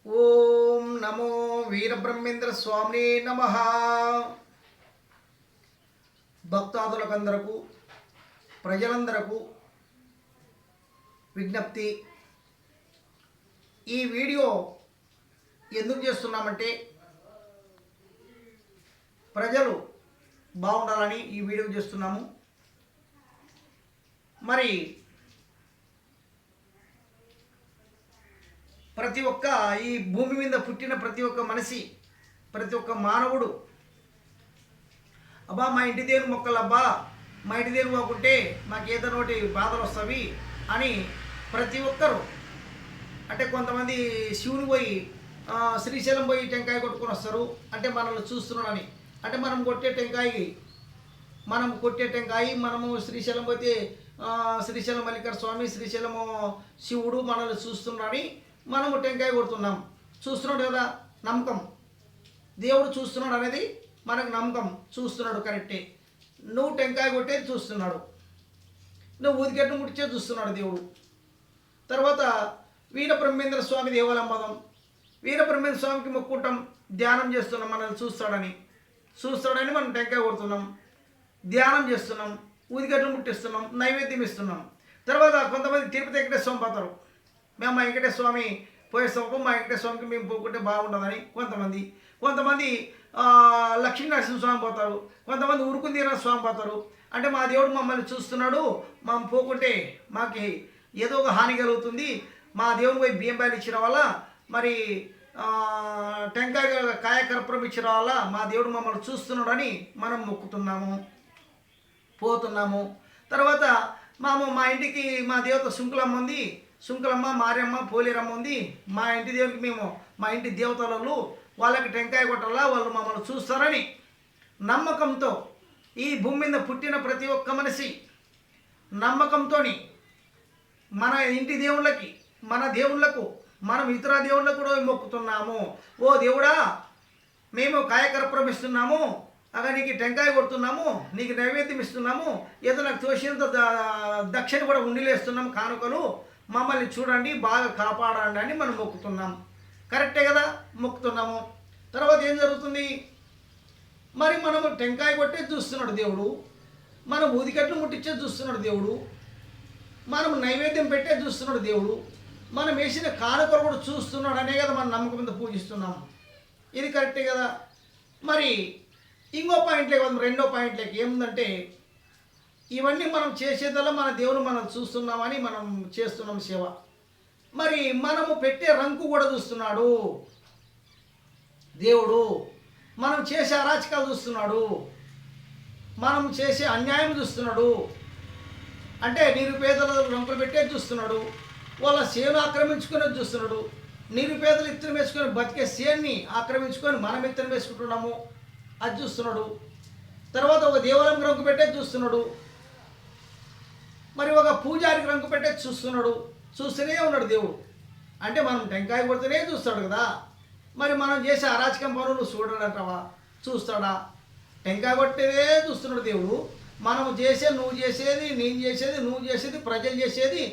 ఓం నమో వీరబ్రహ్మేంద్ర స్వామినే నమ. భక్తాదులకందరకు ప్రజలందరకు విజ్ఞప్తి. ఈ వీడియో ఎందుకు చేస్తున్నామంటే ప్రజలు బాగుండాలని ఈ వీడియో చేస్తున్నాము. మరి ప్రతి ఒక్క ఈ భూమి మీద పుట్టిన ప్రతి ఒక్క మనిషి, ప్రతి ఒక్క మానవుడు అబ్బా మా ఇంటి దేవుని మొక్కలు, అబ్బా మా ఇంటి దేవుని పోకుంటే మాకేదో నోటి బాధలు వస్తాయి అని ప్రతి ఒక్కరు, అంటే కొంతమంది శివుని పోయి శ్రీశైలం పోయి టెంకాయ కొట్టుకొని వస్తారు. అంటే మనల్ని చూస్తున్నాడని, అంటే మనం కొట్టే టెంకాయ మనము శ్రీశైలం పోతే శ్రీశైలం మల్లికార్జున స్వామి, శ్రీశైలము శివుడు మనల్ని చూస్తున్నాడని మనము టెంకాయ కొడుతున్నాం. చూస్తున్నాడు కదా, నమ్మకం. దేవుడు చూస్తున్నాడు అనేది మనకు నమ్మకం. చూస్తున్నాడు, కరెక్టే. నువ్వు టెంకాయ కొట్టేది చూస్తున్నాడు, నువ్వు ఊదిగడ్డ ముట్టించే చూస్తున్నాడు దేవుడు. తర్వాత వీరబ్రహ్మేంద్ర స్వామి దేవాలయం. వీరబ్రహ్మేంద్ర స్వామికి మొక్కుంటాం, ధ్యానం చేస్తున్నాం, మనల్ని చూస్తాడని మనం టెంకాయ కొడుతున్నాం, ధ్యానం చేస్తున్నాం, ఊదిగడ్డలు ముట్టిస్తున్నాం, నైవేద్యం ఇస్తున్నాం. తర్వాత కొంతమంది తిరుపతి వెంకటేశ్వర స్వామి పోతారు. మేము మా వెంకటేశ్వర స్వామి పోయేస్తాము, మా వెంకటేశ్వర స్వామికి మేము పోకుంటే బాగుంటుందని కొంతమంది లక్ష్మీ నరసింహస్వామి పోతారు, కొంతమంది ఉరుకుందీర స్వామి పోతారు. అంటే మా దేవుడు మమ్మల్ని చూస్తున్నాడు, మనం పోకుంటే మాకు ఏదో ఒక హాని కలుగుతుంది, మా దేవుని పోయి బియ్యం బాయలు ఇచ్చిన వల్ల, మరి టెంకాయ కాయకర్పూరం ఇచ్చిన వల్ల మా దేవుడు మమ్మల్ని చూస్తున్నాడని మనం మొక్కుతున్నాము, పోతున్నాము. తర్వాత మా ఇంటికి మా దేవత సుంకులమ్మ ఉంది, సుంకులమ్మ, మారియమ్మ, పోలేరమ్మ ఉంది. మా ఇంటి దేవునికి మేము, మా ఇంటి దేవతలు వాళ్ళకి టెంకాయ కొట్టాలా, వాళ్ళు మమ్మల్ని చూస్తారని నమ్మకంతో ఈ భూమి మీద పుట్టిన ప్రతి ఒక్క మనిషి నమ్మకంతో మన ఇంటి దేవుళ్ళకి, మన దేవుళ్ళకు, మనం ఇతర దేవుళ్ళకు కూడా మొక్కుతున్నాము. ఓ దేవుడా, మేము కాయకర్పూరం ఇస్తున్నాము, అక్కడ నీకు టెంకాయ కొడుతున్నాము, నీకు నైవేద్యం ఇస్తున్నాము, ఏదో నాకు తోసినంత దక్షిణ కూడా ఉండిలేస్తున్నాము, కానుకలు మమ్మల్ని చూడండి, బాగా కాపాడండి అని మనం మొక్కుతున్నాం. కరెక్టే కదా, మొక్కుతున్నాము. తర్వాత ఏం జరుగుతుంది? మరి మనము టెంకాయ కొట్టే చూస్తున్నాడు దేవుడు, మనం ఊదికట్లు ముట్టించే చూస్తున్నాడు దేవుడు, మనం నైవేద్యం పెట్టే చూస్తున్నాడు దేవుడు, మనం వేసిన కానుకలు కూడా చూస్తున్నాడు అనే కదా మన నమ్మకం మీద పూజిస్తున్నాము. ఇది కరెక్టే కదా. మరి ఇంకో పాయింట్లోకి వద్దాం, రెండో పాయింట్లోకి. ఏముందంటే ఇవన్నీ మనం చేసేదల్లా మన దేవుడు మనం చూస్తున్నామని మనం చేస్తున్నాం సేవ. మరి మనము పెట్టే రంకు కూడా చూస్తున్నాడు దేవుడు, మనం చేసే అరాచకాలు చూస్తున్నాడు, మనం చేసే అన్యాయం చూస్తున్నాడు. అంటే నిరుపేదల రంకులు పెట్టేది చూస్తున్నాడు, వాళ్ళ సేను ఆక్రమించుకునేది చూస్తున్నాడు. నిరుపేదలు ఇత్తనం వేసుకొని బతికే సేన్ని ఆక్రమించుకొని మనం ఇత్తనం వేసుకుంటున్నాము, అది చూస్తున్నాడు. తర్వాత ఒక దేవాలయం రంగు పెట్టేది చూస్తున్నాడు, మరి ఒక పూజారికి రంగు పెట్టేది చూస్తూనే ఉన్నాడు దేవుడు. అంటే మనం టెంకాయ కొడితేనే చూస్తాడు కదా, మరి మనం చేసే అరాచకం పనులు చూడడంటావా? చూస్తాడా? టెంకాయ కొట్టేదే చూస్తున్నాడు దేవుడు. మనం నువ్వు చేసేది, నేను చేసేది, నువ్వు చేసేది, ప్రజలు చేసేది,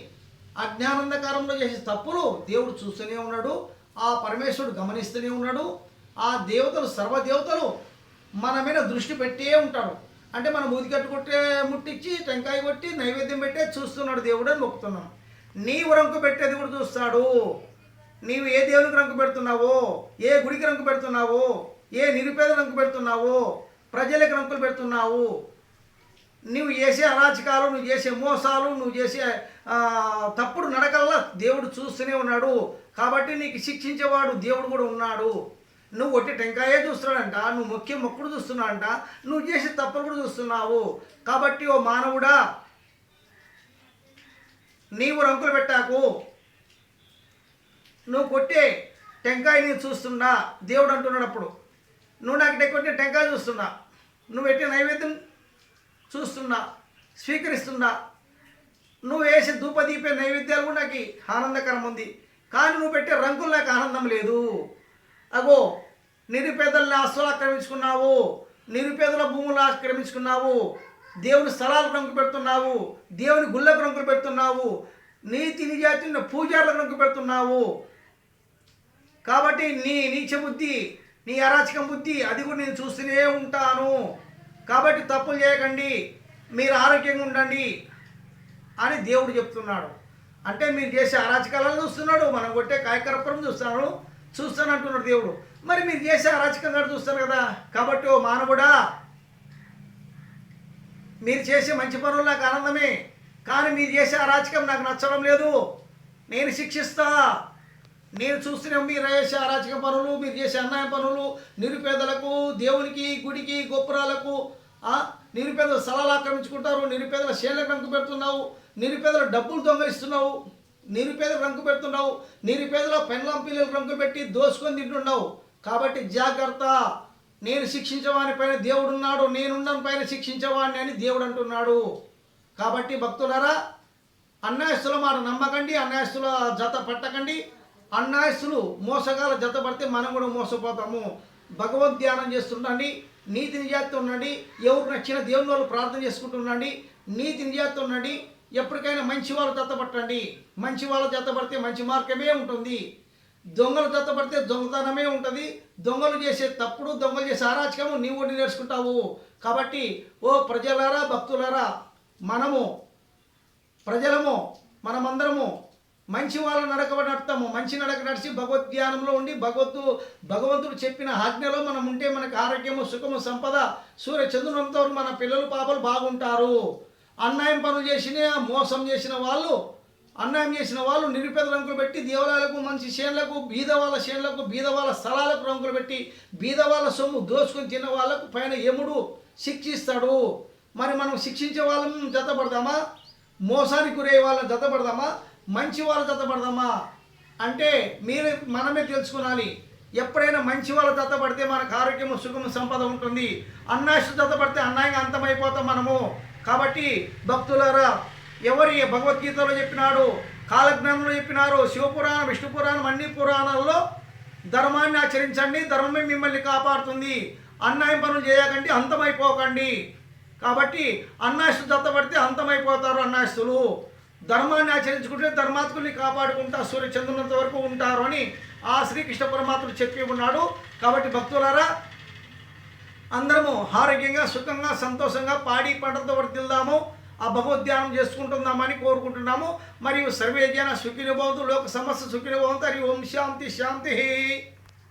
అజ్ఞానందకారంలో చేసే తప్పులు దేవుడు చూస్తూనే ఉన్నాడు. ఆ పరమేశ్వరుడు గమనిస్తూనే ఉన్నాడు. ఆ దేవతలు, సర్వదేవతలు మన మీద దృష్టి పెట్టే ఉంటాడు. అంటే మనం ఊదికట్టు కొట్టే ముట్టించి టెంకాయ కొట్టి నైవేద్యం పెట్టే చూస్తున్నాడు దేవుడు అని మొక్కుతున్నాం. నీవు రంకు పెట్టేది కూడా చూస్తాడు. నీవు ఏ దేవునికి రంకు పెడుతున్నావో, ఏ గుడికి రంకు పెడుతున్నావో, ఏ నిరుపేద రంకు పెడుతున్నావో, ప్రజలకు రంకులు పెడుతున్నావు, నువ్వు చేసే అరాచకాలు, నువ్వు చేసే మోసాలు, నువ్వు చేసే తప్పుడు నడకల్లా దేవుడు చూస్తూనే ఉన్నాడు. కాబట్టి నీకు శిక్షించేవాడు దేవుడు కూడా ఉన్నాడు. నువ్వు ఒట్టి టెంకాయే చూస్తున్నాడంట, నువ్వు మొక్కుడు చూస్తున్నాడంట, నువ్వు చేసే తప్పులు కూడా చూస్తున్నావు. కాబట్టి ఓ మానవుడా, నీవు రంకులు పెట్టాకు, నువ్వు కొట్టే టెంకాయ నేను చూస్తున్నా దేవుడు అంటున్నాడు. అప్పుడు నువ్వు నాకు కొట్టే టెంకాయ చూస్తున్నా, నువ్వు పెట్టే నైవేద్యం చూస్తున్నా, స్వీకరిస్తున్నా, నువ్వు వేసే ధూపదీపే నైవేద్యాలు కూడా నాకు ఆనందకరం ఉంది. కానీ నువ్వు పెట్టే రంగులు నాకు ఆనందం లేదు. అగో, నిరుపేదల్ని ఆస్తులు ఆక్రమించుకున్నావు, నిరుపేదల భూములు ఆక్రమించుకున్నావు, దేవుని స్థలాలకు రంగు పెడుతున్నావు, దేవుని గుళ్ళకు రంగులు పెడుతున్నావు, నీతి నిజాతిని పూజారులకు రంగు పెడుతున్నావు. కాబట్టి నీ నీచ బుద్ధి, నీ అరాచకం బుద్ధి అది కూడా నేను చూస్తూనే ఉంటాను. కాబట్టి తప్పులు చేయకండి, మీరు ఆరోగ్యంగా ఉండండి అని దేవుడు చెప్తున్నాడు. అంటే మీరు చేసే అరాచకాలను చూస్తున్నాడు, మనం కొట్టే కాయకరపురం చూస్తాను అంటున్నాడు దేవుడు. మరి మీరు చేసే అరాచకంగా చూస్తారు కదా. కాబట్టి ఓ మానవుడా, మీరు చేసే మంచి పనులు నాకు ఆనందమే, కానీ మీరు చేసే అరాచకం నాకు నచ్చడం లేదు, నేను శిక్షిస్తా. నేను చూస్తూనే మీరు చేసే అరాచక పనులు, మీరు చేసే అన్యాయ పనులు, నిరుపేదలకు, దేవునికి, గుడికి, గోపురాలకు, నిరుపేదల స్థలాలు ఆక్రమించుకుంటారు, నిరుపేదల శేలకు రంకు పెడుతున్నావు, నిరుపేదల డబ్బులు దొంగలిస్తున్నావు, నిరుపేదలకు రంకు పెడుతున్నావు, నిరుపేదల పెన్లాం పిల్లలకు రంకు పెట్టి దోసుకొని తింటున్నావు. కాబట్టి జాగ్రత్త, నేను శిక్షించేవాని పైన దేవుడున్నాడు, నేనున్న పైన శిక్షించేవాడిని అని దేవుడు అంటున్నాడు. కాబట్టి భక్తులారా, అన్యాయస్తుల మాట నమ్మకండి, అన్యాయస్తుల జత పట్టకండి. అన్యాయస్తులు మోసగాల జత పడితే మనం కూడా మోసపోతాము. భగవద్ ధ్యానం చేస్తుండండి, నీతి నిజాయితీ ఉండండి, ఎవరు నచ్చిన దేవుని వాళ్ళు ప్రార్థన చేసుకుంటుండండి, నీతి నిజాయితీ ఉండండి. ఎప్పటికైనా మంచి వాళ్ళు జత పట్టండి. మంచి వాళ్ళ జత పడితే మంచి మార్గమే ఉంటుంది. దొంగలు జత పడితే దొంగతనమే ఉంటుంది. దొంగలు చేసే తప్పుడు, దొంగలు చేసే అరాచకము నీవు కూడా నేర్చుకుంటావు. కాబట్టి ఓ ప్రజలారా, భక్తులారా, మనమందరము మంచి వాళ్ళ నడక నడుతాము. మంచి నడక నడిచి భగవద్ ధ్యానంలో ఉండి భగవంతుడు చెప్పిన ఆజ్ఞలో మనం ఉంటే మనకు ఆరోగ్యము, సుఖము, సంపద, సూర్య చంద్రునంతో మన పిల్లలు పాపలు బాగుంటారు. అన్యాయం పనులు చేసిన, మోసం చేసిన వాళ్ళు, అన్యాయం చేసిన వాళ్ళు నిరుపేద రంగులు పెట్టి దేవాలయాలకు, మంచి చేనులకు, బీదవాళ్ళ చేనులకు, బీదవాళ్ళ స్థలాలకు రంగులు పెట్టి బీదవాళ్ళ సొమ్ము దోచుకొని తిన్న వాళ్ళకు పైన యముడు శిక్షిస్తాడు. మరి మనం శిక్షించే వాళ్ళని జతపడదామా? మోసానికి గురయ్యే వాళ్ళని జతపడదామా? మంచి వాళ్ళ జతపడదామా? అంటే మనమే తెలుసుకోవాలి. ఎప్పుడైనా మంచి వాళ్ళ జతపడితే మనకు ఆరోగ్యము, సుఖము, సంపద ఉంటుంది. అన్యాయస్తుల జతపడితే అన్యాయంగా అంతమైపోతాం మనము. కాబట్టి భక్తులారా, ఎవరి భగవద్గీతలో చెప్పినాడు, కాలజ్ఞానంలో చెప్పినారు, శివపురాణం, విష్ణు పురాణం, అన్ని పురాణాల్లో ధర్మాన్ని ఆచరించండి, ధర్మమే మిమ్మల్ని కాపాడుతుంది. అన్యాయం పనులు చేయకండి, అంతమైపోకండి. కాబట్టి అన్యాయస్తులు దత్తపడితే అంతమైపోతారు అన్యాయస్తులు. ధర్మాన్ని ఆచరించుకుంటే ధర్మాత్ముల్ని కాపాడుకుంటా సూర్య చంద్రునంత వరకు ఉంటారు అని ఆ శ్రీకృష్ణ పరమాత్ముడు చెప్పి ఉన్నాడు. కాబట్టి భక్తులారా, అందరము ఆరోగ్యంగా, సుఖంగా, సంతోషంగా పాడి పంటలతో వర్తిల్దాము, ఆ భగవద్ధ్యానం చేసుకుంటుందామని కోరుకుంటున్నాము. మరియు సర్వే జన సుఖినో భవంతు, లోక సమస్త సుఖినో భవంతు. హరి ఓం శాంతి శాంతి.